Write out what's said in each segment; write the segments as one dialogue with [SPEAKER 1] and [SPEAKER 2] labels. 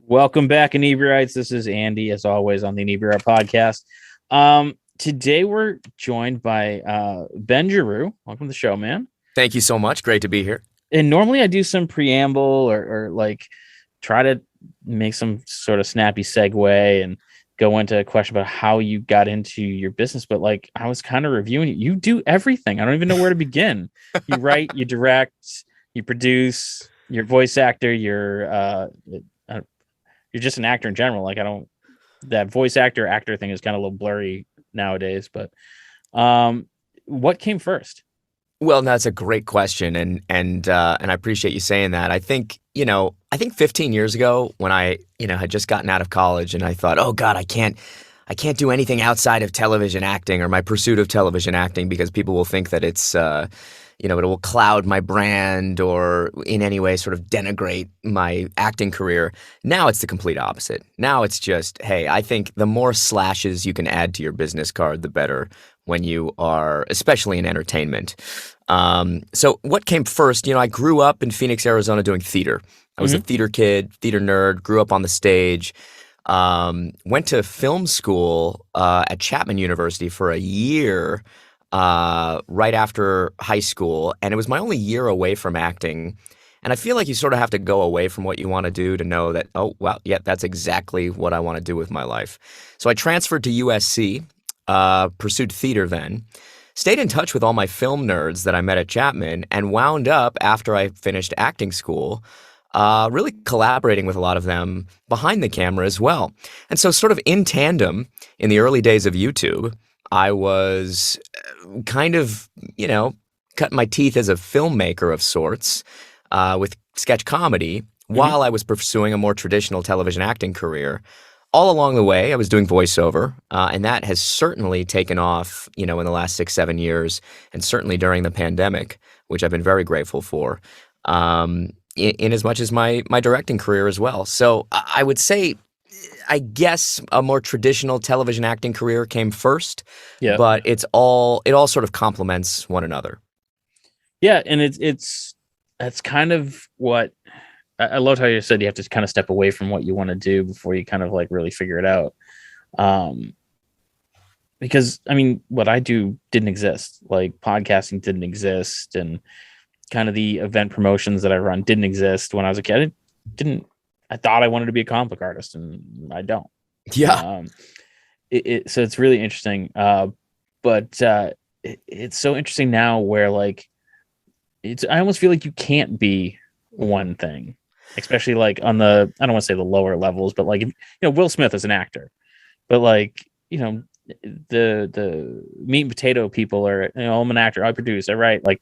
[SPEAKER 1] Welcome back, Inebriites. This is Andy, as always, on the Inebri-art podcast. Today we're joined by Ben Giroux. Welcome to the show, man.
[SPEAKER 2] Thank you so much. Great to be here.
[SPEAKER 1] And normally I do some preamble or like try to make some sort of snappy segue and go into a question about how you got into your business. But like I was kind of reviewing it. You do everything. I don't even know where to begin. You write, you direct, you produce, you're a voice actor, you're just an actor in general. Like that voice actor thing is kind of a little blurry nowadays, but what came first?
[SPEAKER 2] Well, that's a great question, and I appreciate you saying that. I think 15 years ago when I had just gotten out of college and I thought, oh God, I can't do anything outside of television acting or my pursuit of television acting because people will think that it's it will cloud my brand or in any way sort of denigrate my acting career. Now it's the complete opposite. Now it's just, hey, I think the more slashes you can add to your business card, the better when you are, especially in entertainment. So what came first? I grew up in Phoenix, Arizona doing theater. I was a theater kid, theater nerd, grew up on the stage. Went to film school at Chapman University for a year right after high school, and it was my only year away from acting. And I feel like you sort of have to go away from what you want to do to know that, oh, wow, yeah, that's exactly what I want to do with my life. So I transferred to USC, pursued theater then, stayed in touch with all my film nerds that I met at Chapman, and wound up, after I finished acting school, really collaborating with a lot of them behind the camera as well. And so sort of in tandem, in the early days of YouTube, I was kind of, cutting my teeth as a filmmaker of sorts with sketch comedy while I was pursuing a more traditional television acting career. All along the way, I was doing voiceover, and that has certainly taken off, in the last 6-7 years, and certainly during the pandemic, which I've been very grateful for, in as much as my directing career as well. So I would say, I guess a more traditional television acting career came first, but it all sort of complements one another.
[SPEAKER 1] Yeah, and that's kind of what I loved how you said you have to kind of step away from what you want to do before you kind of like really figure it out. Because I mean, what I do didn't exist. Like podcasting didn't exist, and kind of the event promotions that I run didn't exist when I was a kid. I thought I wanted to be a comic book artist, and I don't.
[SPEAKER 2] Yeah.
[SPEAKER 1] So it's really interesting. But it's so interesting now where like I almost feel like you can't be one thing, especially like on the, I don't want to say the lower levels, but like, Will Smith is an actor, but like, the meat and potato people are, I'm an actor, I produce, I write. Like,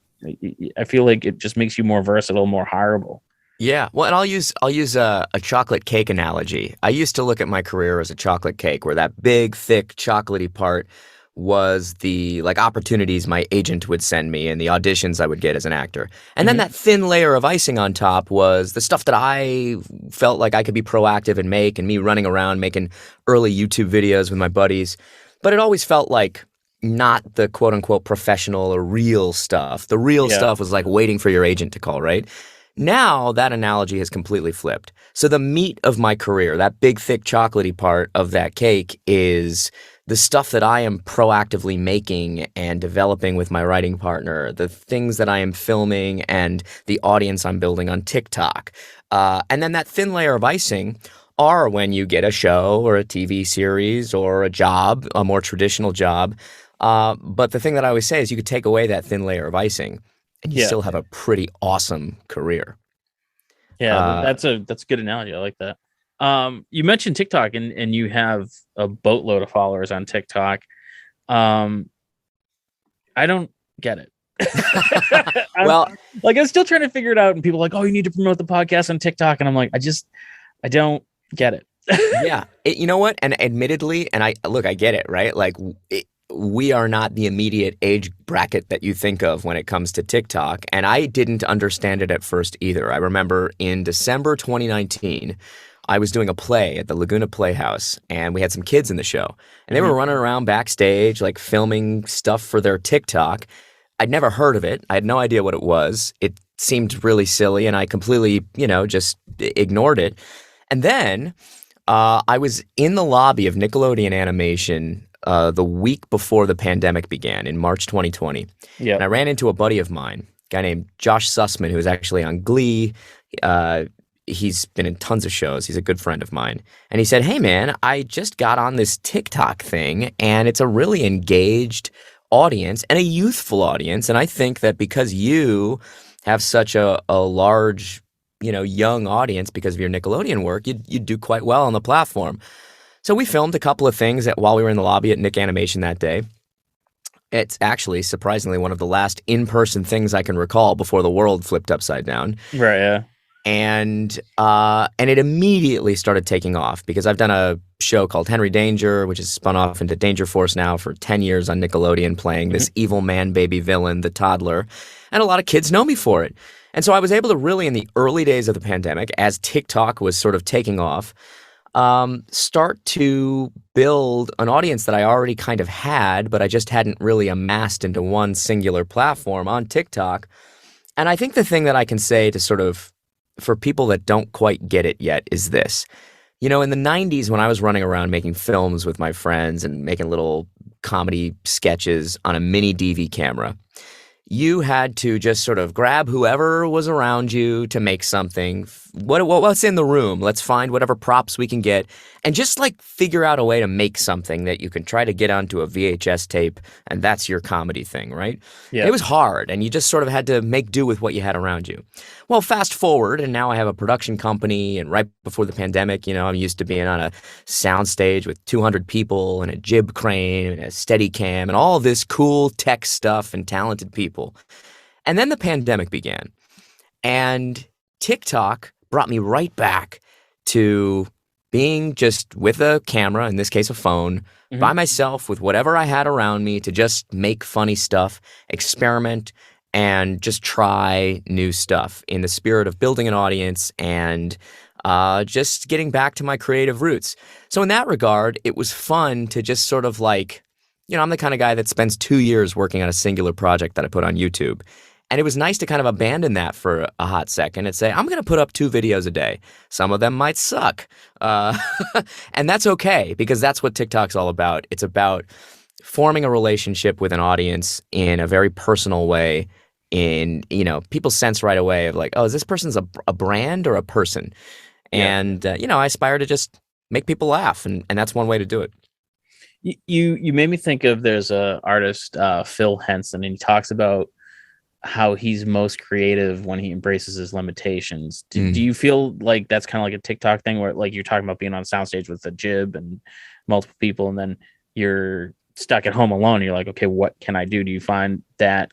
[SPEAKER 1] I feel like it just makes you more versatile, more hireable.
[SPEAKER 2] Yeah, well, and I'll use a chocolate cake analogy. I used to look at my career as a chocolate cake, where that big, thick, chocolatey part was the like opportunities my agent would send me and the auditions I would get as an actor. And then that thin layer of icing on top was the stuff that I felt like I could be proactive and make, and me running around making early YouTube videos with my buddies. But it always felt like not the quote unquote professional or real stuff. The real stuff was like waiting for your agent to call, right? Now that analogy has completely flipped. So the meat of my career, that big, thick, chocolatey part of that cake, is the stuff that I am proactively making and developing with my writing partner, the things that I am filming and the audience I'm building on TikTok. And then that thin layer of icing are when you get a show or a TV series or a job, a more traditional job. But the thing that I always say is you could take away that thin layer of icing and you still have a pretty awesome career.
[SPEAKER 1] Yeah, that's a good analogy. I like that. You mentioned TikTok and you have a boatload of followers on TikTok. I don't get it.
[SPEAKER 2] Well,
[SPEAKER 1] I'm still trying to figure it out, and people are like, oh, you need to promote the podcast on TikTok. And I'm like, I don't get it.
[SPEAKER 2] Yeah. You know what? And admittedly, and I get it, right? Like we are not the immediate age bracket that you think of when it comes to TikTok. And I didn't understand it at first either. I remember in December 2019, I was doing a play at the Laguna Playhouse, and we had some kids in the show. And they were running around backstage, like filming stuff for their TikTok. I'd never heard of it. I had no idea what it was. It seemed really silly, and I completely, just ignored it. And then I was in the lobby of Nickelodeon Animation the week before the pandemic began in March 2020. And I
[SPEAKER 1] Yep.
[SPEAKER 2] ran into a buddy of mine, a guy named Josh Sussman, who is actually on Glee. Uh, he's been in tons of shows. He's a good friend of mine. And he said, "Hey, man, I just got on this TikTok thing, and it's a really engaged audience and a youthful audience. And I think that because you have such a large, young audience because of your Nickelodeon work, you'd do quite well on the platform." So we filmed a couple of things while we were in the lobby at Nick Animation that day. It's actually surprisingly one of the last in-person things I can recall before the world flipped upside down.
[SPEAKER 1] Right. Yeah.
[SPEAKER 2] And it immediately started taking off because I've done a show called Henry Danger, which is spun off into Danger Force now for 10 years on Nickelodeon, playing this evil man baby villain, the toddler. And a lot of kids know me for it. And so I was able to really, in the early days of the pandemic, as TikTok was sort of taking off, start to build an audience that I already kind of had, but I just hadn't really amassed into one singular platform on TikTok. And I think the thing that I can say to sort of, for people that don't quite get it yet, is this. In the 90s, when I was running around making films with my friends and making little comedy sketches on a mini DV camera, you had to just sort of grab whoever was around you to make something. What's in the room? Let's find whatever props we can get and just like figure out a way to make something that you can try to get onto a VHS tape, and that's your comedy thing, right?
[SPEAKER 1] Yeah.
[SPEAKER 2] It was hard, and you just sort of had to make do with what you had around you. Well, fast forward, and now I have a production company, and right before the pandemic, I'm used to being on a soundstage with 200 people and a jib crane and a steady cam and all this cool tech stuff and talented people. And then the pandemic began, and TikTok brought me right back to being just with a camera, in this case a phone, by myself with whatever I had around me to just make funny stuff, experiment, and just try new stuff in the spirit of building an audience and just getting back to my creative roots. So in that regard, it was fun to just sort of like, I'm the kind of guy that spends 2 years working on a singular project that I put on YouTube. And it was nice to kind of abandon that for a hot second and say, I'm going to put up 2 videos a day. Some of them might suck. And that's okay, because that's what TikTok's all about. It's about forming a relationship with an audience in a very personal way. People sense right away of like, oh, is this person's a brand or a person?
[SPEAKER 1] Yeah.
[SPEAKER 2] And, I aspire to just make people laugh. And that's one way to do it.
[SPEAKER 1] You made me think of, there's a artist, Phil Henson, and he talks about how he's most creative when he embraces his limitations. Do you feel like that's kind of like a TikTok thing where like you're talking about being on soundstage with a jib and multiple people, and then you're stuck at home alone and you're like, okay, what can I do? Do you find that,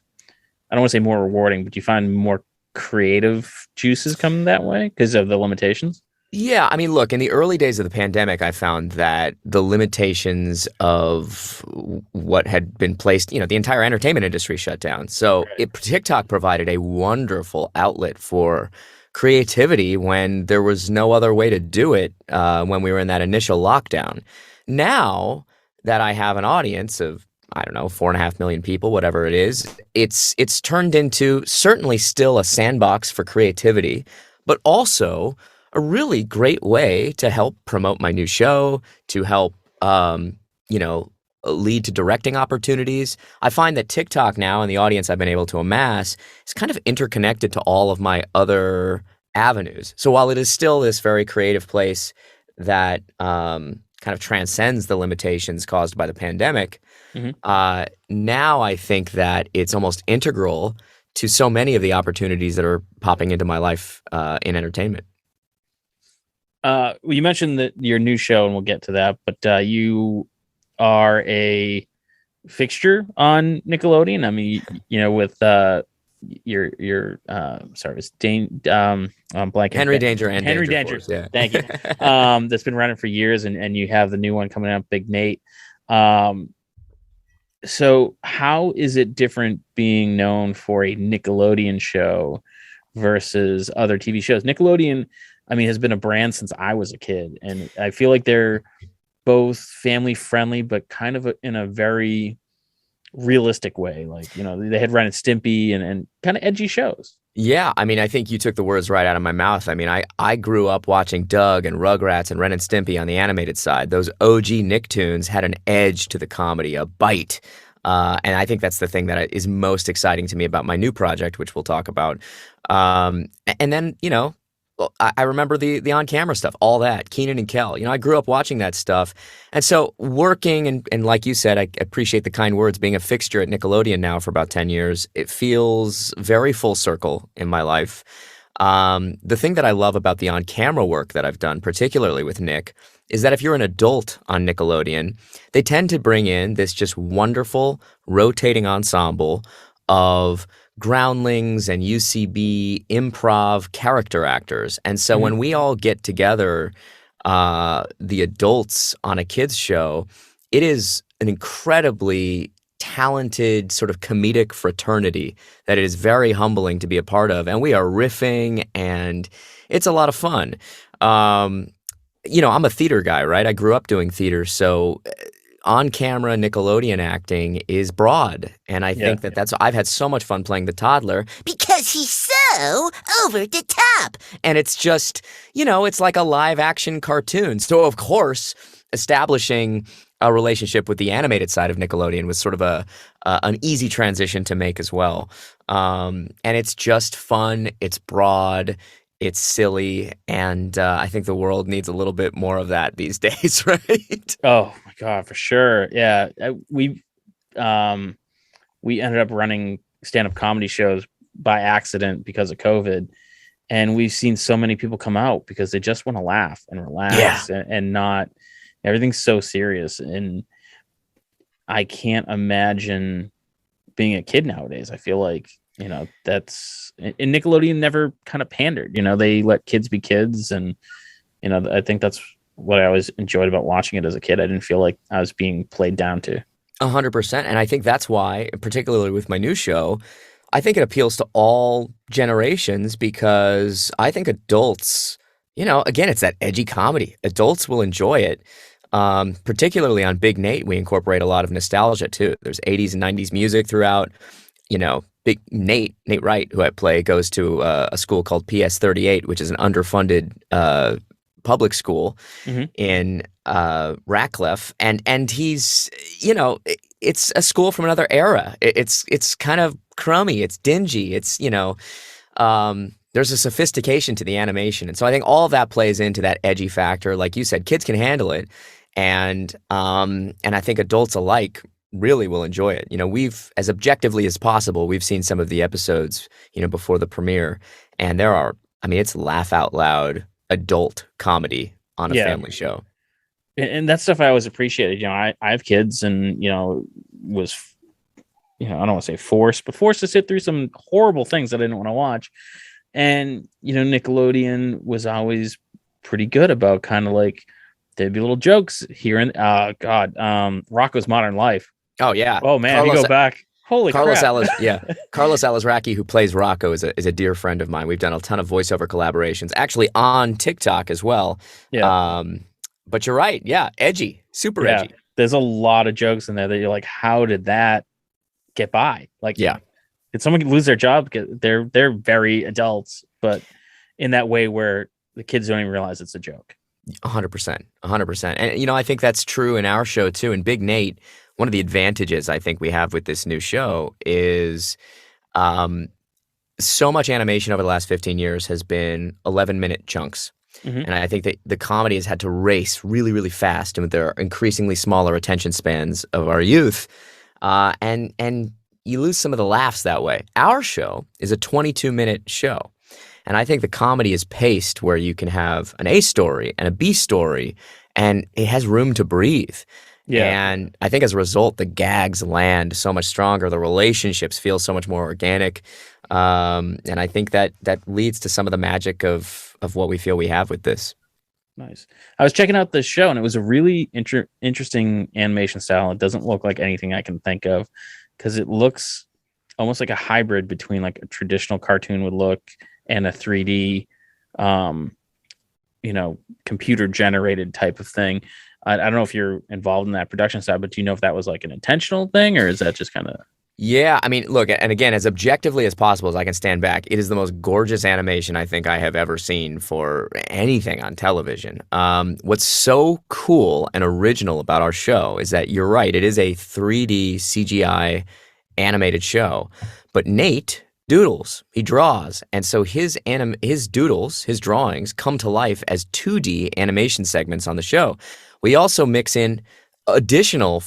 [SPEAKER 1] I don't want to say more rewarding, but do you find more creative juices come that way because of the limitations?
[SPEAKER 2] Yeah, I mean, look, in the early days of the pandemic, I found that the limitations of what had been placed, the entire entertainment industry shut down. So TikTok provided a wonderful outlet for creativity when there was no other way to do it when we were in that initial lockdown. Now that I have an audience of, I don't know, 4.5 million people, whatever it is, it's turned into certainly still a sandbox for creativity, but also a really great way to help promote my new show, to help, lead to directing opportunities. I find that TikTok now and the audience I've been able to amass is kind of interconnected to all of my other avenues. So while it is still this very creative place that kind of transcends the limitations caused by the pandemic, now I think that it's almost integral to so many of the opportunities that are popping into my life in entertainment.
[SPEAKER 1] You mentioned that your new show, and we'll get to that, but you are a fixture on Nickelodeon. I mean, with your sorry, it's I'm blanking.
[SPEAKER 2] Henry Danger and
[SPEAKER 1] Henry
[SPEAKER 2] Danger
[SPEAKER 1] Danger.
[SPEAKER 2] Force, yeah.
[SPEAKER 1] Thank you. That's been running for years, and you have the new one coming out, Big Nate. So how is it different being known for a Nickelodeon show versus other TV shows? Nickelodeon, I mean, has been a brand since I was a kid, and I feel like they're both family friendly, but kind of in a very realistic way. Like, they had Ren and Stimpy and kind of edgy shows.
[SPEAKER 2] Yeah, I mean, I think you took the words right out of my mouth. I mean, I grew up watching Doug and Rugrats and Ren and Stimpy on the animated side. Those OG Nicktoons had an edge to the comedy, a bite. And I think that's the thing that is most exciting to me about my new project, which we'll talk about. And then, well, I remember the on-camera stuff, all that, Keenan and Kel. I grew up watching that stuff. And so working, and like you said, I appreciate the kind words, being a fixture at Nickelodeon now for about 10 years, it feels very full circle in my life. The thing that I love about the on-camera work that I've done, particularly with Nick, is that if you're an adult on Nickelodeon, they tend to bring in this just wonderful rotating ensemble of groundlings and UCB improv character actors. And so
[SPEAKER 1] Mhm.
[SPEAKER 2] when we all get together, the adults on a kids show, it is an incredibly talented sort of comedic fraternity that it is very humbling to be a part of. And we are riffing and it's a lot of fun. Um, I'm a theater guy, right? I grew up doing theater. So on camera Nickelodeon acting is broad. And I
[SPEAKER 1] Yeah.
[SPEAKER 2] think I've had so much fun playing the toddler because he's so over the top. And it's just, it's like a live action cartoon. So, of course, establishing a relationship with the animated side of Nickelodeon was sort of an easy transition to make as well. And it's just fun. It's broad. It's silly, and I think the world needs a little bit more of that these days, right?
[SPEAKER 1] Oh my God, for sure. Yeah. We ended up running stand-up comedy shows by accident because of COVID. And we've seen so many people come out because they just want to laugh and
[SPEAKER 2] Yeah.
[SPEAKER 1] relax and not everything's so serious. And I can't imagine being a kid nowadays. I feel like, that's and Nickelodeon never kind of pandered, they let kids be kids. And, I think that's what I always enjoyed about watching it as a kid. I didn't feel like I was being played down to.
[SPEAKER 2] 100%. And I think that's why, particularly with my new show, I think it appeals to all generations because I think adults, again, it's that edgy comedy. Adults will enjoy it. Particularly on Big Nate, we incorporate a lot of nostalgia too. There's 80s and 90s music throughout. Big Nate Wright, who I play, goes to a school called PS 38, which is an underfunded public school
[SPEAKER 1] Mhm.
[SPEAKER 2] in Radcliffe, and he's it's a school from another era. It's kind of crummy. It's dingy. There's a sophistication to the animation, and so I think all of that plays into that edgy factor. Like you said, kids can handle it, and I think adults alike really will enjoy it. We've, as objectively as possible, we've seen some of the episodes, before the premiere, and it's laugh out loud adult comedy on a
[SPEAKER 1] Yeah.
[SPEAKER 2] family show.
[SPEAKER 1] And that stuff I always appreciated. I have kids and, was, I don't want to say forced, but forced to sit through some horrible things that I didn't want to watch. And, Nickelodeon was always pretty good about kind of like, there'd be little jokes here and, Rocco's Modern Life.
[SPEAKER 2] Oh yeah.
[SPEAKER 1] Oh man, if you go back, holy
[SPEAKER 2] Carlos
[SPEAKER 1] crap.
[SPEAKER 2] Carlos Alazraqui, who plays Rocco, is a dear friend of mine. We've done a ton of voiceover collaborations, actually on TikTok as well.
[SPEAKER 1] Yeah.
[SPEAKER 2] But you're right. Yeah, edgy, super
[SPEAKER 1] Yeah.
[SPEAKER 2] edgy.
[SPEAKER 1] There's a lot of jokes in there that you're like, how did that get by? Like,
[SPEAKER 2] Yeah.
[SPEAKER 1] did someone lose their job? Because they're very adults, but in that way where the kids don't even realize it's a joke.
[SPEAKER 2] 100%. 100%. And, I think that's true in our show too. In Big Nate, one of the advantages I think we have with this new show is so much animation over the last 15 years has been 11-minute chunks.
[SPEAKER 1] Mm-hmm.
[SPEAKER 2] And I think that the comedy has had to race really, really fast and with their increasingly smaller attention spans of our youth. And you lose some of the laughs that way. Our show is a 22-minute show. And I think the comedy is paced where you can have an A story and a B story, and it has room to breathe.
[SPEAKER 1] Yeah.
[SPEAKER 2] And I think as a result, the gags land so much stronger. The relationships feel so much more organic. And I think that leads to some of the magic of what we feel we have with this.
[SPEAKER 1] Nice. I was checking out the show, and it was a really interesting animation style. It doesn't look like anything I can think of because it looks almost like a hybrid between like a traditional cartoon would look and a 3D, computer generated type of thing. I don't know if you're involved in that production side, but do you know if that was like an intentional thing or is that just kind of?
[SPEAKER 2] Yeah, I mean, look, and again, as objectively as possible as I can stand back, it is the most gorgeous animation I think I have ever seen for anything on television. What's so cool and original about our show is that you're right, it is a 3D CGI animated show, but Nate doodles, he draws, and so his doodles, his drawings come to life as 2D animation segments on the show. We also mix in additional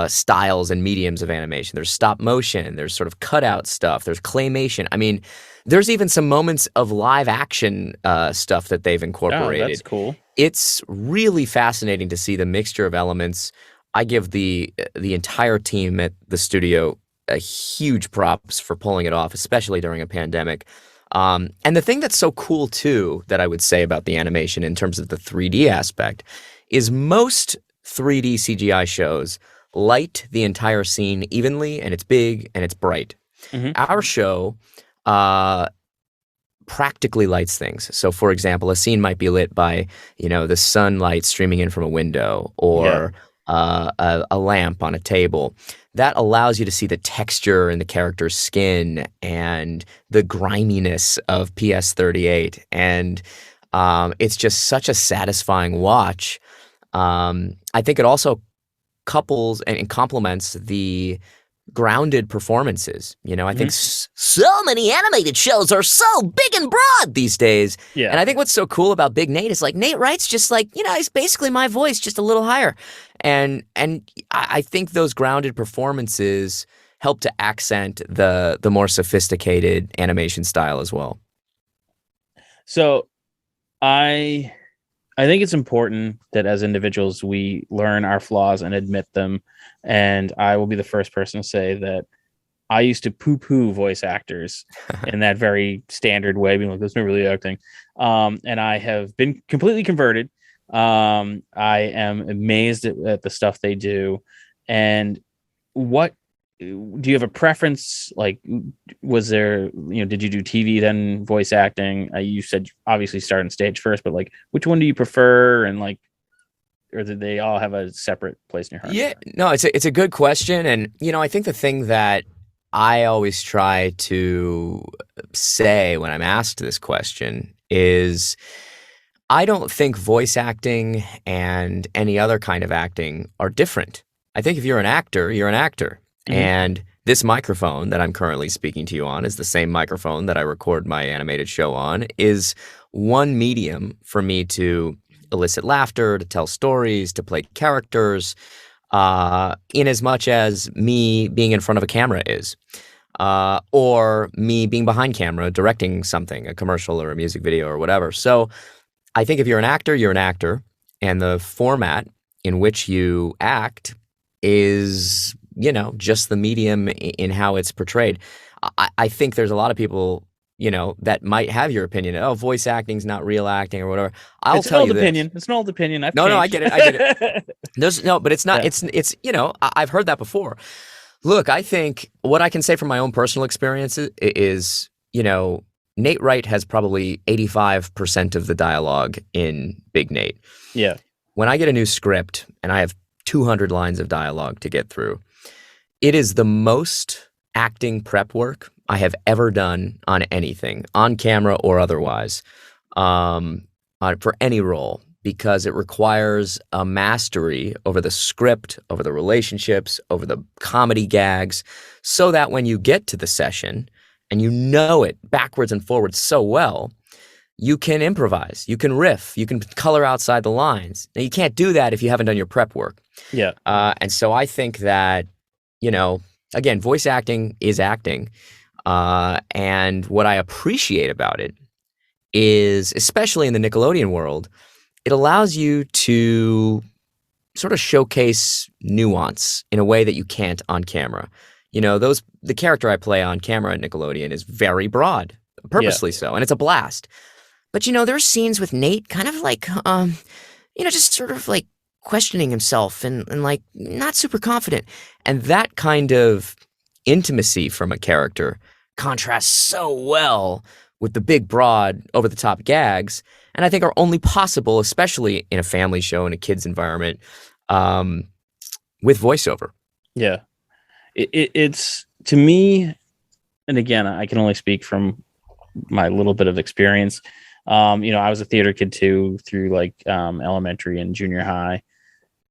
[SPEAKER 2] styles and mediums of animation. There's stop motion, there's sort of cutout stuff, there's claymation. I mean, there's even some moments of live action stuff that they've
[SPEAKER 1] Oh, that's
[SPEAKER 2] incorporated.
[SPEAKER 1] cool.
[SPEAKER 2] It's really fascinating to see the mixture of elements. I give the entire team at the studio a huge props for pulling it off, especially during a pandemic. And the thing that's so cool too that I would say about the animation in terms of the 3D aspect is most 3D CGI shows light the entire scene evenly, and it's big and it's bright.
[SPEAKER 1] Hmm.
[SPEAKER 2] Our show uh, practically lights things. So, for example, a scene might be lit by, the sunlight streaming in from a window
[SPEAKER 1] Yeah.
[SPEAKER 2] or a lamp on a table. That allows you to see the texture in the character's skin and the griminess of PS38. And it's just such a satisfying watch. I think it also couples and complements the grounded performances. I think
[SPEAKER 1] Hmm.
[SPEAKER 2] so many animated shows are so big and broad these days.
[SPEAKER 1] Yeah.
[SPEAKER 2] And I think what's so cool about Big Nate is like Nate Wright's just like, he's basically my voice, just a little higher. And I think those grounded performances help to accent the more sophisticated animation style as well.
[SPEAKER 1] So I I think it's important that as individuals we learn our flaws and admit them. And I will be the first person to say that I used to poo-poo voice actors in that very standard way, being like, "That's not really acting." And I have been completely converted. I am amazed at the stuff they do. And what do you have a preference? Like, was there, did you do TV then voice acting? You said obviously start on stage first, but like, which one do you prefer? And like, or did they all have a separate place in your heart?
[SPEAKER 2] Yeah, no, it's a good question, and I think the thing that I always try to say when I'm asked this question is I don't think voice acting and any other kind of acting are different. I think if you're an actor, you're an actor.
[SPEAKER 1] Mm-hmm.
[SPEAKER 2] And this microphone that I'm currently speaking to you on is the same microphone that I record my animated show on, is one medium for me to elicit laughter, to tell stories, to play characters, in as much as me being in front of a camera is. Or me being behind camera directing something, a commercial or a music video or whatever. So I think if you're an actor, you're an actor, and the format in which you act is, just the medium in how it's portrayed. I think there's a lot of people, that might have your opinion. Oh, voice acting's not real acting or whatever. I'll
[SPEAKER 1] It's an
[SPEAKER 2] tell
[SPEAKER 1] old
[SPEAKER 2] you this.
[SPEAKER 1] opinion. It's an old opinion. I've
[SPEAKER 2] No, I
[SPEAKER 1] changed.
[SPEAKER 2] get it. I get it. There's no, but it's not.
[SPEAKER 1] Yeah.
[SPEAKER 2] It's. I've heard that before. Look, I think what I can say from my own personal experiences is, Nate Wright has probably 85% of the dialogue in Big Nate.
[SPEAKER 1] Yeah.
[SPEAKER 2] When I get a new script and I have 200 lines of dialogue to get through, it is the most acting prep work I have ever done on anything, on camera or otherwise, for any role, because it requires a mastery over the script, over the relationships, over the comedy gags, so that when you get to the session and you know it backwards and forwards so well, you can improvise, you can riff, you can color outside the lines. Now, you can't do that if you haven't done your prep work.
[SPEAKER 1] Yeah.
[SPEAKER 2] And so I think that, again, voice acting is acting. And what I appreciate about it is, especially in the Nickelodeon world, it allows you to sort of showcase nuance in a way that you can't on camera. The character I play on camera at Nickelodeon is very broad, purposely so, and it's a blast. But there's scenes with Nate kind of like, just sort of like questioning himself and like not super confident. And that kind of intimacy from a character contrasts so well with the big, broad, over-the-top gags, and I think are only possible, especially in a family show in a kid's environment, with voiceover.
[SPEAKER 1] Yeah. It's to me, and again, I can only speak from my little bit of experience. I was a theater kid too, through like elementary and junior high.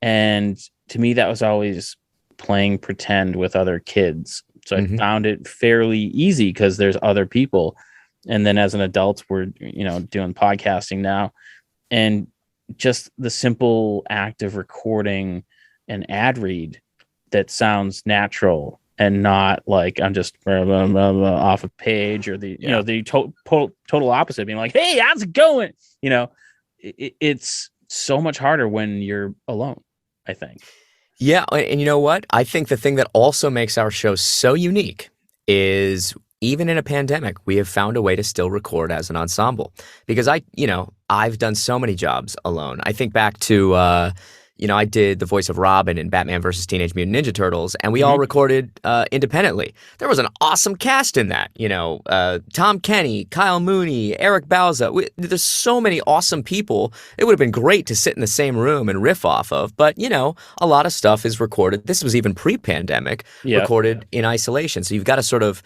[SPEAKER 1] And to me, that was always playing pretend with other kids. So I
[SPEAKER 2] Hmm.
[SPEAKER 1] found it fairly easy because there's other people. And then as an adult, we're, doing podcasting now. And just the simple act of recording an ad read that sounds natural and not like I'm just blah, blah, blah, blah, off a page, or
[SPEAKER 2] Yeah.
[SPEAKER 1] the total opposite, being like, hey, how's it going? It's so much harder when you're alone, I think.
[SPEAKER 2] Yeah, and you know what? I think the thing that also makes our show so unique is even in a pandemic, we have found a way to still record as an ensemble. Because I've done so many jobs alone. I think back to, I did the voice of Robin in Batman versus Teenage Mutant Ninja Turtles, and we all
[SPEAKER 1] Mm-hmm.
[SPEAKER 2] recorded independently. There was an awesome cast in that. Tom Kenny, Kyle Mooney, Eric Bauza. There's so many awesome people. It would have been great to sit in the same room and riff off of, but a lot of stuff is recorded. This was even pre-pandemic,
[SPEAKER 1] Yeah.
[SPEAKER 2] recorded in isolation. So you've got to sort of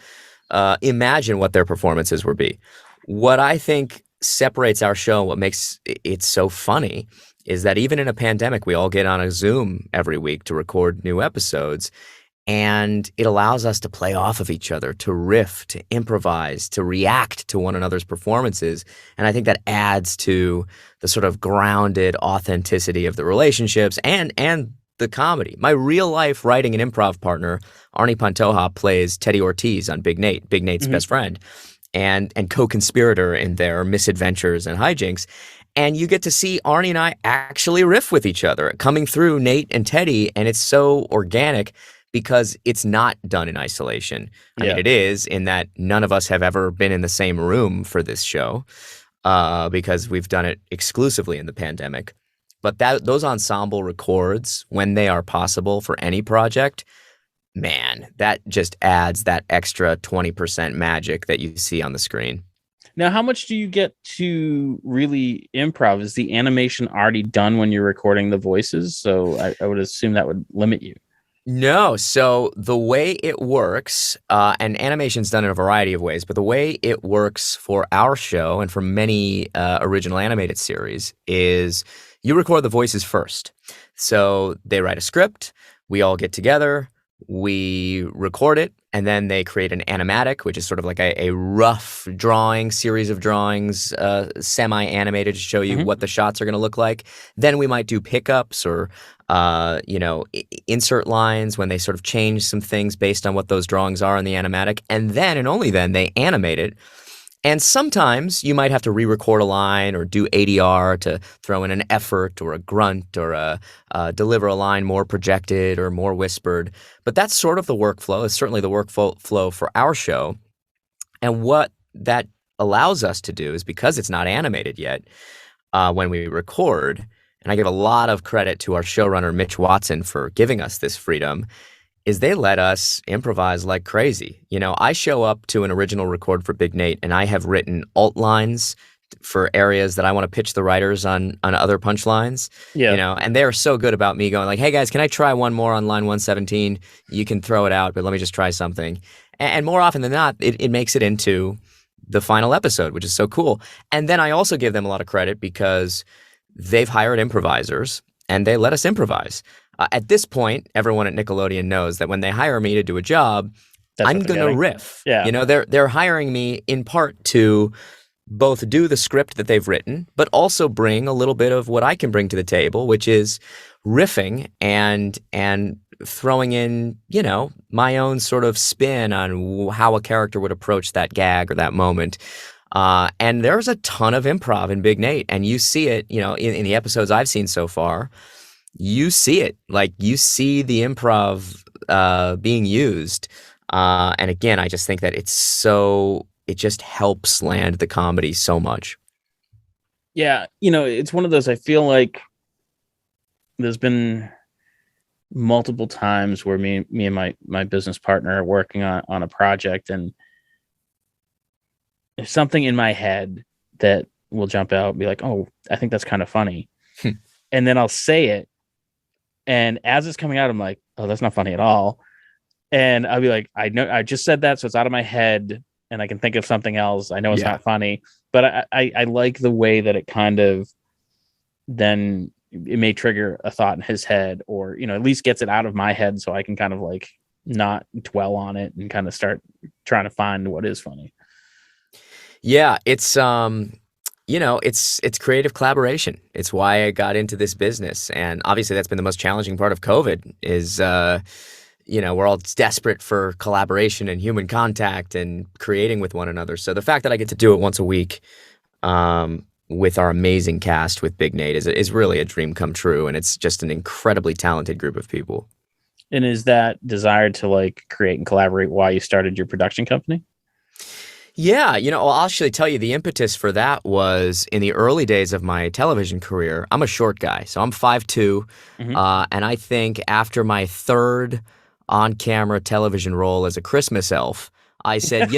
[SPEAKER 2] imagine what their performances would be. What I think separates our show, what makes it so funny, is that even in a pandemic, we all get on a Zoom every week to record new episodes. And it allows us to play off of each other, to riff, to improvise, to react to one another's performances. And I think that adds to the sort of grounded authenticity of the relationships and the comedy. My real life writing and improv partner, Arnie Pantoja, plays Teddy Ortiz on Big Nate, Big Nate's
[SPEAKER 1] Mm-hmm.
[SPEAKER 2] best friend, and co-conspirator in their misadventures and hijinks. And you get to see Arnie and I actually riff with each other, coming through Nate and Teddy, and it's so organic because it's not done in isolation. I mean,
[SPEAKER 1] Yeah.
[SPEAKER 2] it is in that none of us have ever been in the same room for this show because we've done it exclusively in the pandemic. But those ensemble records, when they are possible for any project, man, that just adds that extra 20% magic that you see on the screen.
[SPEAKER 1] Now, how much do you get to really improv? Is the animation already done when you're recording the voices? So I would assume that would limit you.
[SPEAKER 2] No, so the way it works, and animation's done in a variety of ways, but the way it works for our show and for many original animated series is you record the voices first. So they write a script, we all get together, we record it, and then they create an animatic, which is sort of like a rough drawing, series of drawings, semi-animated to show you
[SPEAKER 1] Mm-hmm.
[SPEAKER 2] what the shots are going to look like. Then we might do pickups or insert lines when they sort of change some things based on what those drawings are in the animatic. And then and only then they animate it. And sometimes you might have to re-record a line or do ADR to throw in an effort or a grunt or deliver a line more projected or more whispered. But that's sort of the workflow. It's certainly the workflow for our show. And what that allows us to do is, because it's not animated yet, when we record, and I give a lot of credit to our showrunner, Mitch Watson, for giving us this freedom, is they let us improvise like crazy. I show up to an original record for Big Nate, and I have written alt lines for areas that I want to pitch the writers on other punchlines,
[SPEAKER 1] Yeah.
[SPEAKER 2] and they're so good about me going like, hey guys, can I try one more on line 117? You can throw it out, but let me just try something. And more often than not, it makes it into the final episode, which is so cool. And then I also give them a lot of credit because they've hired improvisers and they let us improvise. At this point, everyone at Nickelodeon knows that when they hire me to do a job,
[SPEAKER 1] That's
[SPEAKER 2] I'm
[SPEAKER 1] what they're
[SPEAKER 2] gonna
[SPEAKER 1] getting.
[SPEAKER 2] riff.
[SPEAKER 1] Yeah.
[SPEAKER 2] They're hiring me in part to both do the script that they've written, but also bring a little bit of what I can bring to the table, which is riffing and throwing in, my own sort of spin on how a character would approach that gag or that moment. And there's a ton of improv in Big Nate, and you see it, in the episodes I've seen so far. You see it, like you see the improv being used. And again, I just think that it just helps land the comedy so much.
[SPEAKER 1] Yeah. It's one of those, I feel like there's been multiple times where me and my business partner are working on a project, and there's something in my head that will jump out and be like, oh, I think that's kind of funny. And then I'll say it. And as it's coming out, I'm like, oh, that's not funny at all. and I'll be like, I know I just said that, so it's out of my head, and I can think of something else. I know it's
[SPEAKER 2] Yeah.
[SPEAKER 1] not funny, but I like the way that it kind of then it may trigger a thought in his head, or at least gets it out of my head, so I can kind of like not dwell on it and kind of start trying to find what is funny.
[SPEAKER 2] Yeah, it's creative collaboration. It's why I got into this business. And obviously that's been the most challenging part of COVID is we're all desperate for collaboration and human contact and creating with one another. So the fact that I get to do it once a week with our amazing cast with Big Nate is really a dream come true, and it's just an incredibly talented group of people.
[SPEAKER 1] And is that desire to like create and collaborate why you started your production company?
[SPEAKER 2] Yeah, I'll actually tell you the impetus for that was in the early days of my television career. I'm a short guy, so I'm 5'2",
[SPEAKER 1] Mm-hmm.
[SPEAKER 2] and I think after my third on-camera television role as a Christmas elf, I said,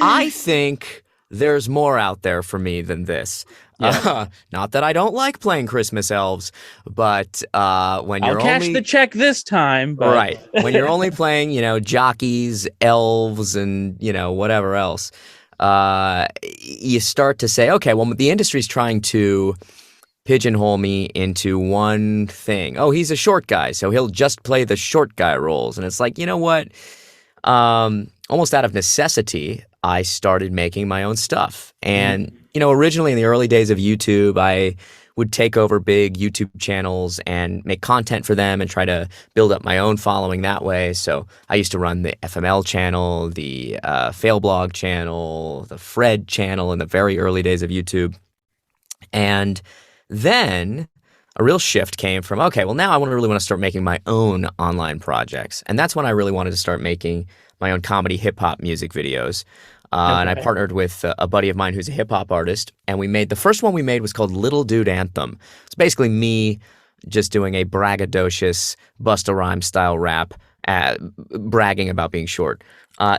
[SPEAKER 2] I think there's more out there for me than this.
[SPEAKER 1] Yeah.
[SPEAKER 2] Not that I don't like playing Christmas elves, but when
[SPEAKER 1] I'll
[SPEAKER 2] you're
[SPEAKER 1] cash the
[SPEAKER 2] only
[SPEAKER 1] check this time, but
[SPEAKER 2] right, when you're only playing, jockeys, elves, and whatever else, you start to say, okay, well, the industry's trying to pigeonhole me into one thing. Oh, he's a short guy, so he'll just play the short guy roles, and it's like, you know what? Almost out of necessity, I started making my own stuff. And, originally in the early days of YouTube, I would take over big YouTube channels and make content for them and try to build up my own following that way. So I used to run the FML channel, the Failblog channel, the Fred channel in the very early days of YouTube. And then a real shift came from, okay, well, now I really want to start making my own online projects. And that's when I really wanted to start making my own comedy hip hop music videos. And I
[SPEAKER 1] okay.
[SPEAKER 2] partnered with a buddy of mine who's a hip hop artist. And the first one we made was called Little Dude Anthem. It's basically me just doing a braggadocious Busta Rhymes style rap, bragging about being short.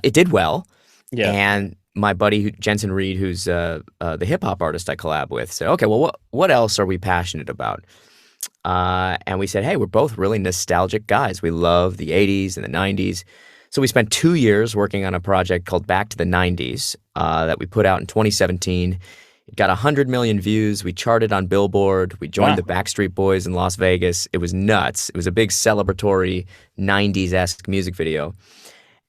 [SPEAKER 2] It did well.
[SPEAKER 1] Yeah.
[SPEAKER 2] And my buddy Jensen Reed, who's the hip hop artist I collab with, said, "Okay, well, what else are we passionate about?" And we said, "Hey, we're both really nostalgic guys. We love the '80s and the '90s." So we spent 2 years working on a project called Back to the '90s that we put out in 2017. It got 100 million views. We charted on Billboard. We joined
[SPEAKER 1] Wow.
[SPEAKER 2] the Backstreet Boys in Las Vegas. It was nuts. It was a big celebratory '90s-esque music video.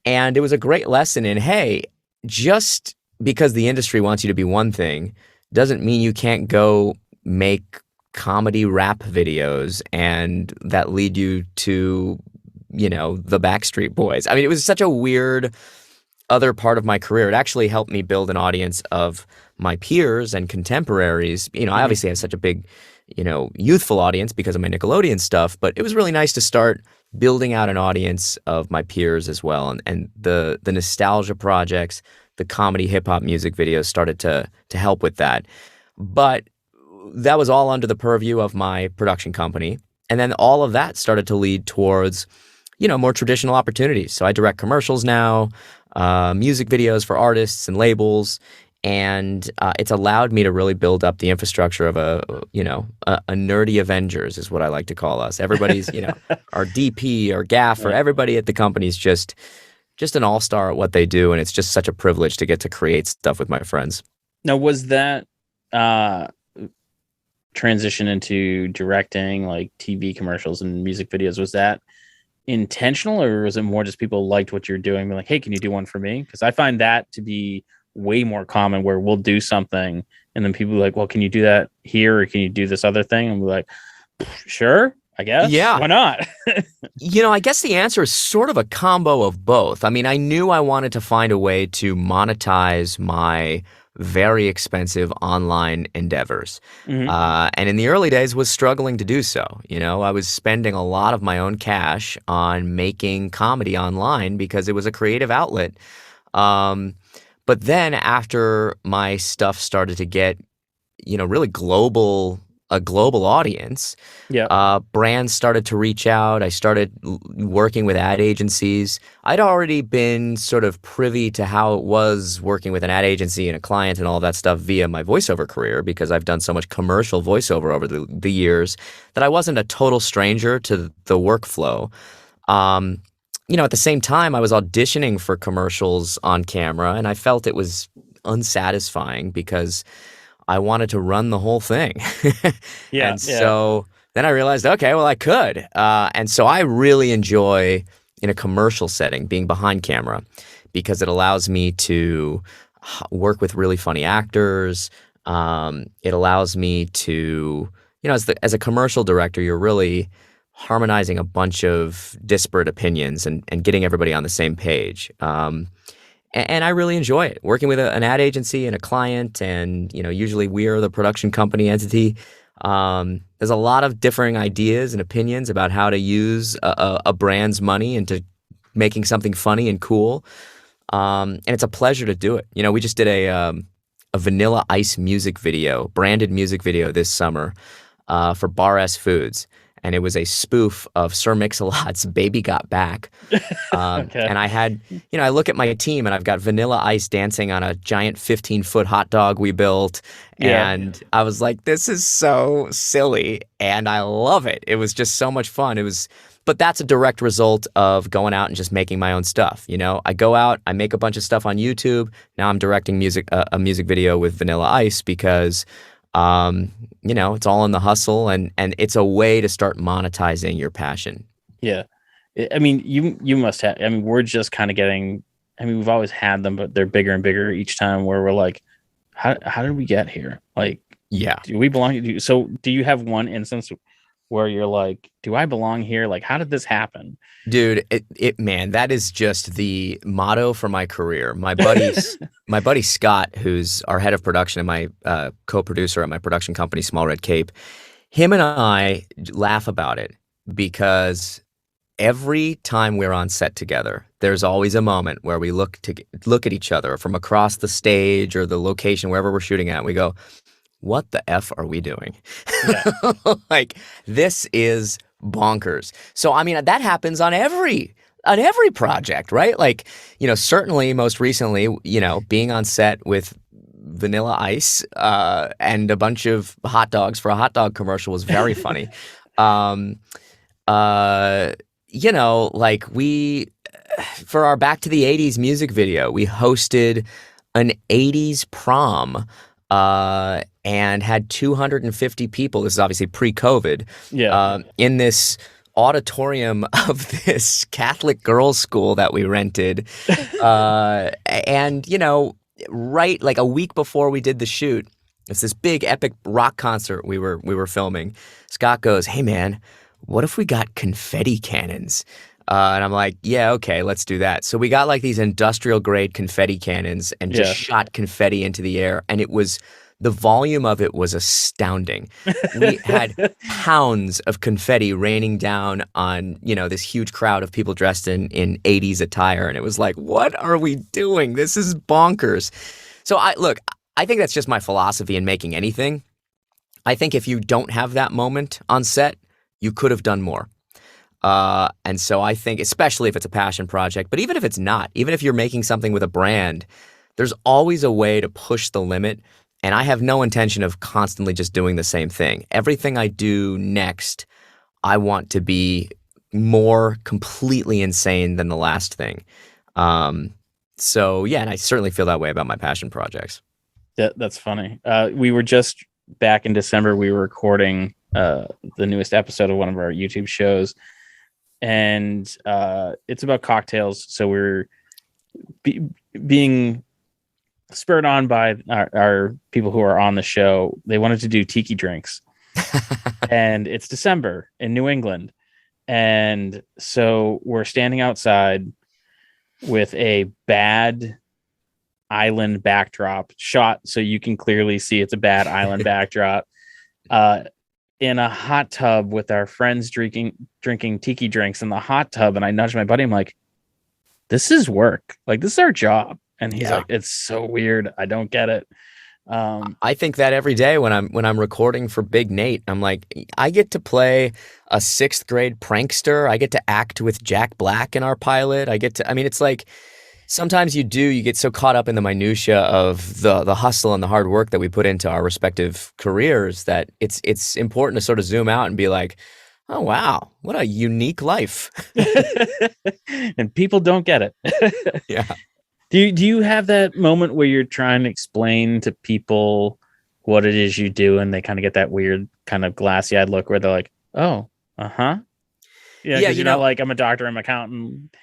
[SPEAKER 2] And it was a great lesson in, hey, just because the industry wants you to be one thing doesn't mean you can't go make comedy rap videos and that lead you to, the Backstreet Boys. I mean, it was such a weird other part of my career. It actually helped me build an audience of my peers and contemporaries. I obviously have such a big, youthful audience because of my Nickelodeon stuff, but it was really nice to start building out an audience of my peers as well. And the nostalgia projects, the comedy hip hop music videos started to help with that. But that was all under the purview of my production company. And then all of that started to lead towards, more traditional opportunities. So I direct commercials now, music videos for artists and labels. And it's allowed me to really build up the infrastructure of a nerdy Avengers is what I like to call us. Everybody's, our DP, our gaffer, everybody at the company is just an all-star at what they do. And it's just such a privilege to get to create stuff with my friends.
[SPEAKER 1] Now, was that transition into directing like TV commercials and music videos, was that intentional, or was it more just people liked what you're doing? Like, hey, can you do one for me? Because I find that to be way more common, where we'll do something and then people are like, well, can you do that here, or can you do this other thing? And we're like, sure, I guess.
[SPEAKER 2] Yeah.
[SPEAKER 1] Why not?
[SPEAKER 2] I guess the answer is sort of a combo of both. I mean, I knew I wanted to find a way to monetize my very expensive online endeavors.
[SPEAKER 1] Mm-hmm.
[SPEAKER 2] And in the early days was struggling to do so. I was spending a lot of my own cash on making comedy online because it was a creative outlet. But then after my stuff started to get, really a global audience, brands started to reach out. I started working with ad agencies. I'd already been sort of privy to how it was working with an ad agency and a client and all that stuff via my voiceover career, because I've done so much commercial voiceover over the years that I wasn't a total stranger to the workflow. at the same time, I was auditioning for commercials on camera, and I felt it was unsatisfying because I wanted to run the whole thing.
[SPEAKER 1] Yeah,
[SPEAKER 2] And
[SPEAKER 1] yeah,
[SPEAKER 2] so then I realized, okay, well, I could. And so I really enjoy in a commercial setting being behind camera because it allows me to work with really funny actors. It allows me to, as a commercial director, you're really harmonizing a bunch of disparate opinions and getting everybody on the same page. And I really enjoy it working with an ad agency and a client, and usually we are the production company entity. There's a lot of differing ideas and opinions about how to use a brand's money into making something funny and cool, and it's a pleasure to do it. We just did a Vanilla Ice music video, branded music video this summer for Bar S Foods, and it was a spoof of Sir Mix-a-Lot's "Baby Got Back."
[SPEAKER 1] okay,
[SPEAKER 2] And I had, I look at my team and I've got Vanilla Ice dancing on a giant 15-foot hot dog we built.
[SPEAKER 1] yeah,
[SPEAKER 2] And I was like, this is so silly. And I love it. It was just so much fun. But that's a direct result of going out and just making my own stuff. I go out, I make a bunch of stuff on YouTube. Now I'm directing a music video with Vanilla Ice because, it's all in the hustle, and it's a way to start monetizing your passion.
[SPEAKER 1] yeah. I mean, you must have. I mean, we're just kind of getting. I mean, we've always had them, but they're bigger and bigger each time. Where we're like, how did we get here? Like,
[SPEAKER 2] Yeah.
[SPEAKER 1] do we belong? So, do you have one instance where you're like, do I belong here? Like, how did this happen?
[SPEAKER 2] Dude, man, that is just the motto for my career. My buddy Scott, who's our head of production and my co-producer at my production company, Small Red Cape, him and I laugh about it because every time we're on set together, there's always a moment where we look at each other from across the stage or the location, wherever we're shooting at, and we go, what the F are we doing?
[SPEAKER 1] Yeah,
[SPEAKER 2] Like, this is bonkers. So, I mean, that happens on every project, right? Like, certainly most recently, being on set with Vanilla Ice and a bunch of hot dogs for a hot dog commercial was very funny. Um, like for our Back to the 80s music video, we hosted an 80s prom and had 250 people. This is obviously pre-COVID.
[SPEAKER 1] yeah,
[SPEAKER 2] In this auditorium of this Catholic girls' school that we rented. And, right like a week before we did the shoot, it's this big epic rock concert we were filming. Scott goes, "Hey man, what if we got confetti cannons?" And I'm like, yeah, okay, let's do that. So we got like these industrial grade confetti cannons and just
[SPEAKER 1] yeah.
[SPEAKER 2] shot confetti into the air. And the volume of it was astounding. We had pounds of confetti raining down on, this huge crowd of people dressed in 80s attire. And it was like, what are we doing? This is bonkers. So I think that's just my philosophy in making anything. I think if you don't have that moment on set, you could have done more. And so I think, especially if it's a passion project, but even if it's not, even if you're making something with a brand, there's always a way to push the limit. And I have no intention of constantly just doing the same thing. Everything I do next, I want to be more completely insane than the last thing. So yeah, and I certainly feel that way about my passion projects.
[SPEAKER 1] That's funny. We were just back in December. We were recording the newest episode of one of our YouTube shows, and it's about cocktails. So we're being spurred on by our people who are on the show. They wanted to do tiki drinks, and it's December in New England, and so we're standing outside with a bad island backdrop shot, so you can clearly see it's a bad island backdrop. In a hot tub with our friends drinking tiki drinks in the hot tub, and I nudged my buddy. I'm like, "This is work. Like, this is our job." And he's like, "It's so weird. I don't get it."
[SPEAKER 2] I think that every day when I'm recording for Big Nate, I'm like, I get to play a 6th grade prankster. I get to act with Jack Black in our pilot. It's like sometimes you get so caught up in the minutia of the hustle and the hard work that we put into our respective careers that it's important to sort of zoom out and be like, Oh, wow. What a unique life.
[SPEAKER 1] And people don't get it.
[SPEAKER 2] Yeah.
[SPEAKER 1] Do you have that moment where you're trying to explain to people what it is you do and they kind of get that weird kind of glassy eyed look where they're like, oh, uh-huh. Yeah,
[SPEAKER 2] Yeah,
[SPEAKER 1] because you're not like, I'm a doctor, I'm an accountant.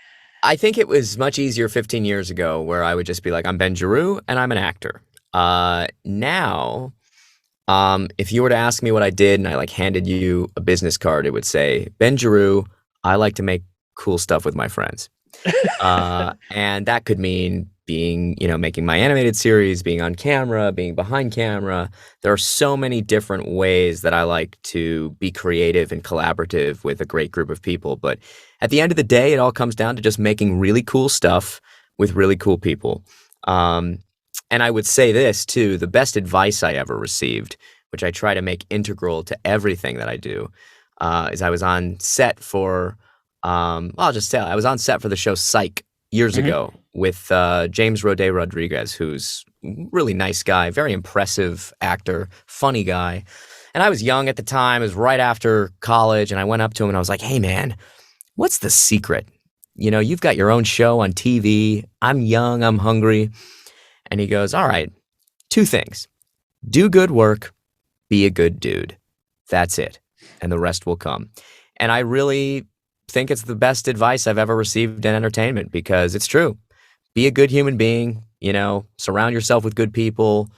[SPEAKER 2] I think it was much easier 15 years ago where I would just be like, I'm Ben Giroux and I'm an actor. Now, if you were to ask me what I did and I like handed you a business card, it would say, Ben Giroux, I like to make cool stuff with my friends. And that could mean being, making my animated series, being on camera, being behind camera. There are so many different ways that I like to be creative and collaborative with a great group of people. But at the end of the day, it all comes down to just making really cool stuff with really cool people. Um, and I would say this too, the best advice I ever received, which I try to make integral to everything that I do, is I was on set for I'll just tell. I was on set for the show Psych years
[SPEAKER 1] Hmm.
[SPEAKER 2] ago with James Roday Rodriguez, who's a really nice guy, very impressive actor, funny guy. And I was young at the time. It was right after college, and I went up to him and I was like, "Hey, man, what's the secret? You've got your own show on TV. I'm young. I'm hungry." And he goes, "All right, two things: do good work, be a good dude. That's it, and the rest will come." And I really think it's the best advice I've ever received in entertainment because it's true. Be a good human being, surround yourself with good people,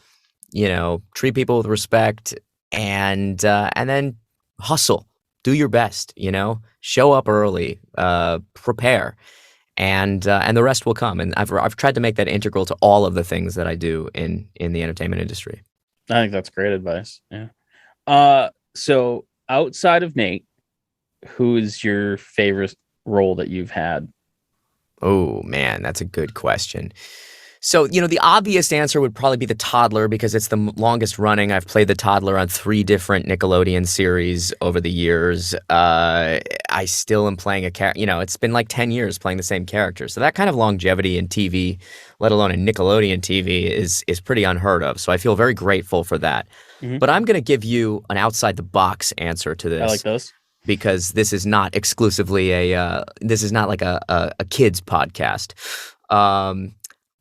[SPEAKER 2] treat people with respect, and then hustle. Do your best, show up early, prepare, and the rest will come. And I've tried to make that integral to all of the things that I do in the entertainment industry.
[SPEAKER 1] I think that's great advice. Yeah. So outside of Nate, who's your favorite role that you've had?
[SPEAKER 2] Oh man, that's a good question. So, the obvious answer would probably be the toddler because it's the longest running. I've played the toddler on 3 different Nickelodeon series over the years. I still am playing a character, it's been like 10 years playing the same character. So that kind of longevity in TV, let alone in Nickelodeon TV, is pretty unheard of. So I feel very grateful for that.
[SPEAKER 1] Hmm.
[SPEAKER 2] But I'm going to give you an outside the box answer to
[SPEAKER 1] I like
[SPEAKER 2] this
[SPEAKER 1] those.
[SPEAKER 2] because this is not exclusively this is not like a kids podcast.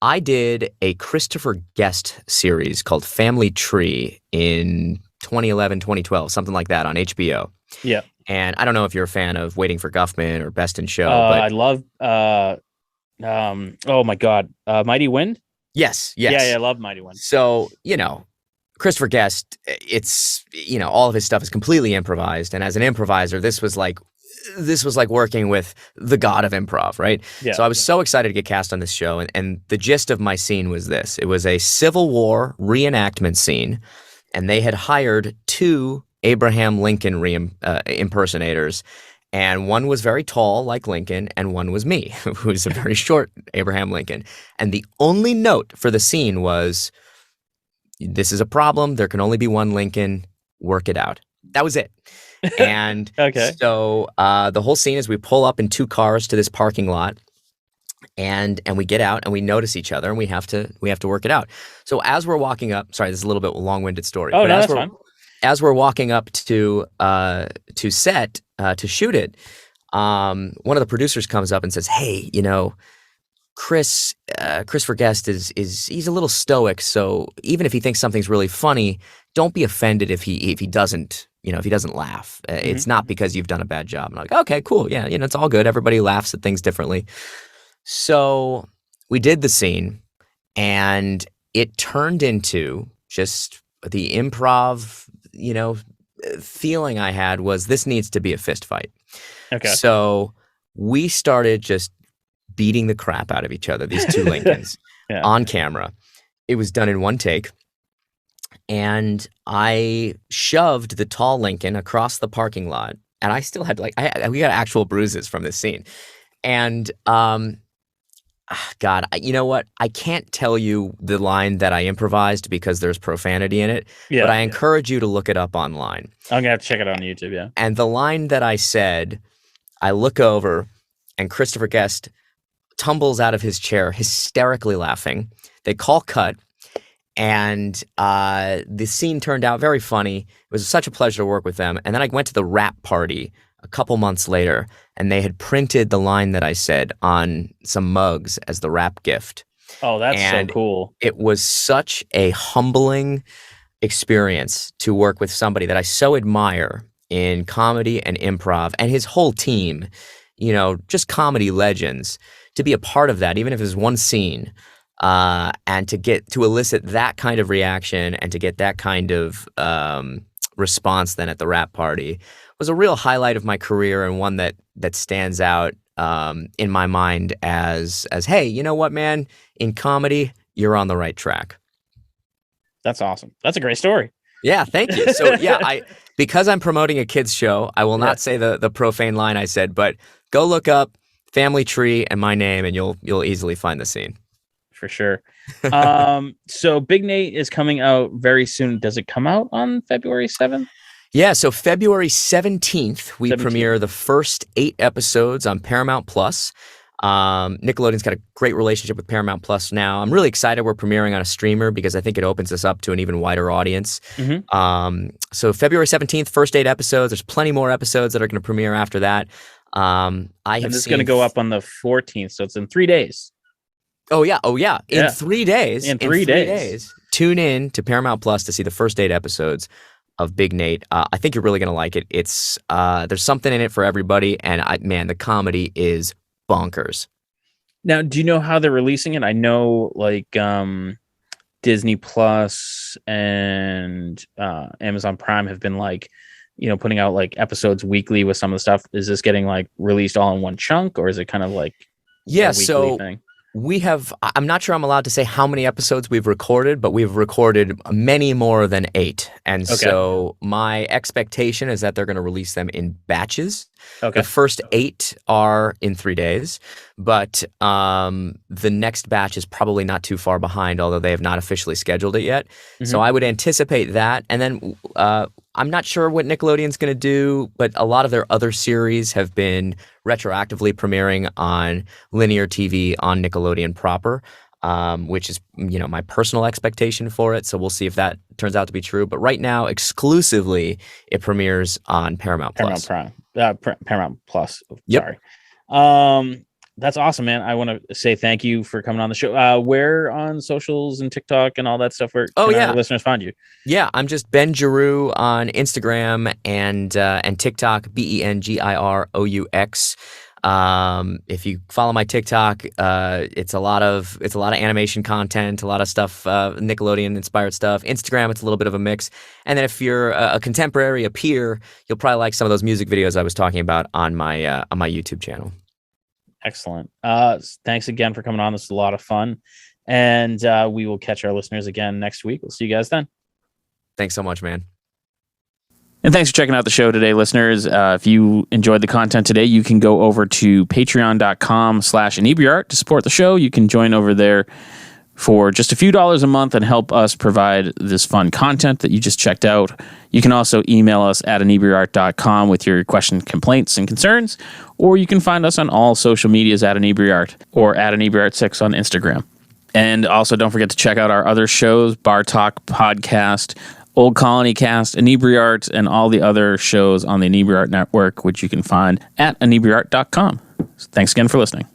[SPEAKER 2] I did a Christopher Guest series called Family Tree in 2011, 2012, something like that on HBO.
[SPEAKER 1] Yeah.
[SPEAKER 2] And I don't know if you're a fan of Waiting for Guffman or Best in Show,
[SPEAKER 1] I
[SPEAKER 2] but
[SPEAKER 1] love oh my god, Mighty Wind.
[SPEAKER 2] yes,
[SPEAKER 1] Yeah,
[SPEAKER 2] yes.
[SPEAKER 1] I love Mighty Wind.
[SPEAKER 2] So, Christopher Guest, it's, all of his stuff is completely improvised. And as an improviser, this was like working with the god of improv, right?
[SPEAKER 1] Yeah.
[SPEAKER 2] So I was so excited to get cast on this show. And the gist of my scene was this. It was a Civil War reenactment scene. And they had hired 2 Abraham Lincoln impersonators. And one was very tall, like Lincoln, and one was me, who was a very short Abraham Lincoln. And the only note for the scene was, this is a problem. There can only be one Lincoln. Work it out. That was it. And
[SPEAKER 1] Okay.
[SPEAKER 2] so the whole scene is we pull up in 2 cars to this parking lot, and we get out and we notice each other and we have to work it out. So as we're walking up, sorry, this is a little bit of a long-winded story.
[SPEAKER 1] Oh,
[SPEAKER 2] but
[SPEAKER 1] no, that's fine.
[SPEAKER 2] as we're walking up to set to shoot it, one of the producers comes up and says, "Hey, Christopher Guest he's a little stoic, so even if he thinks something's really funny, don't be offended if he doesn't if he doesn't laugh. It's not because you've done a bad job." And I'm like, "Okay, cool, yeah, it's all good. Everybody laughs at things differently." So we did the scene, and it turned into just the improv, feeling I had was this needs to be a fist fight.
[SPEAKER 1] Okay.
[SPEAKER 2] So we started just beating the crap out of each other, these 2 Lincolns,
[SPEAKER 1] Yeah.
[SPEAKER 2] on camera. It was done in one take. And I shoved the tall Lincoln across the parking lot. And I still had we got actual bruises from this scene. And God, you know what? I can't tell you the line that I improvised because there's profanity in it.
[SPEAKER 1] Yeah.
[SPEAKER 2] But I encourage you to look it up online.
[SPEAKER 1] I'm gonna have to check it out on YouTube. Yeah.
[SPEAKER 2] And the line that I said, I look over and Christopher Guest tumbles out of his chair, hysterically laughing. They call cut, and the scene turned out very funny. It was such a pleasure to work with them. And then I went to the wrap party a couple months later, and they had printed the line that I said on some mugs as the wrap gift.
[SPEAKER 1] Oh, that's so
[SPEAKER 2] And
[SPEAKER 1] cool.
[SPEAKER 2] it was such a humbling experience to work with somebody that I so admire in comedy and improv, and his whole team, just comedy legends, to be a part of that, even if it was one scene, and to elicit that kind of reaction and to get that kind of response then at the wrap party was a real highlight of my career, and one that stands out in my mind as hey, you know what, man, in comedy you're on the right track.
[SPEAKER 1] That's awesome. That's a great story.
[SPEAKER 2] Yeah, thank you. So yeah, because I'm promoting a kids show, I will not say the profane line I said, but go look up Family Tree and my name, and you'll easily find the scene.
[SPEAKER 1] For sure. So Big Nate is coming out very soon. Does it come out on February 7th?
[SPEAKER 2] Yeah, so February 17th, we premiere the first 8 episodes on Paramount Plus. Nickelodeon's got a great relationship with Paramount Plus now. I'm really excited we're premiering on a streamer because I think it opens us up to an even wider audience. So February 17th, first 8 episodes. There's plenty more episodes that are going to premiere after that.
[SPEAKER 1] And this is going to go up on the 14th, so it's in 3 days.
[SPEAKER 2] Oh yeah. In 3 days.
[SPEAKER 1] In 3 days.
[SPEAKER 2] Tune in to Paramount Plus to see the first 8 episodes of Big Nate. I think you're really going to like it. It's there's something in it for everybody, and the comedy is bonkers.
[SPEAKER 1] Now, do you know how they're releasing it? I know Disney Plus and Amazon Prime have been putting out episodes weekly with some of the stuff. Is this getting released all in one chunk, or is it kind of a weekly thing? I'm not sure I'm allowed to say how many episodes we've recorded, but we've recorded many more than 8. And so my expectation is that they're going to release them in batches. The first 8 are in 3 days, but the next batch is probably not too far behind, although they have not officially scheduled it yet. So I would anticipate that. And then I'm not sure what Nickelodeon's going to do, but a lot of their other series have been retroactively premiering on linear TV on Nickelodeon proper, which is, my personal expectation for it. So we'll see if that turns out to be true. But right now, exclusively, it premieres on Paramount Plus. Paramount Plus.
[SPEAKER 2] Yep.
[SPEAKER 1] Sorry. That's awesome, man. I want to say thank you for coming on the show. Where on socials and TikTok and all that stuff, where can our listeners find you? Yeah,
[SPEAKER 2] I'm just Ben Giroux on Instagram and TikTok, BenGiraux. If you follow my TikTok, it's a lot of animation content, a lot of stuff, Nickelodeon inspired stuff. Instagram, it's a little bit of a mix. And then if you're a contemporary, a peer, you'll probably like some of those music videos I was talking about on my YouTube channel.
[SPEAKER 1] Excellent. Thanks again for coming on. This is a lot of fun. And we will catch our listeners again next week. We'll see you guys then.
[SPEAKER 2] Thanks so much, man.
[SPEAKER 1] And thanks for checking out the show today, listeners. If you enjoyed the content today, you can go over to patreon.com/Inebri-art to support the show. You can join over there for just a few dollars a month and help us provide this fun content that you just checked out. You can also email us at Inebri-art.com with your questions, complaints, and concerns, or you can find us on all social medias at Inebri-art or at Inebri-art6 on Instagram. And also don't forget to check out our other shows, Bar Talk Podcast, Old Colony Cast, Inebri-art, and all the other shows on the Inebri-art Network, which you can find at Inebri-art.com. Thanks again for listening.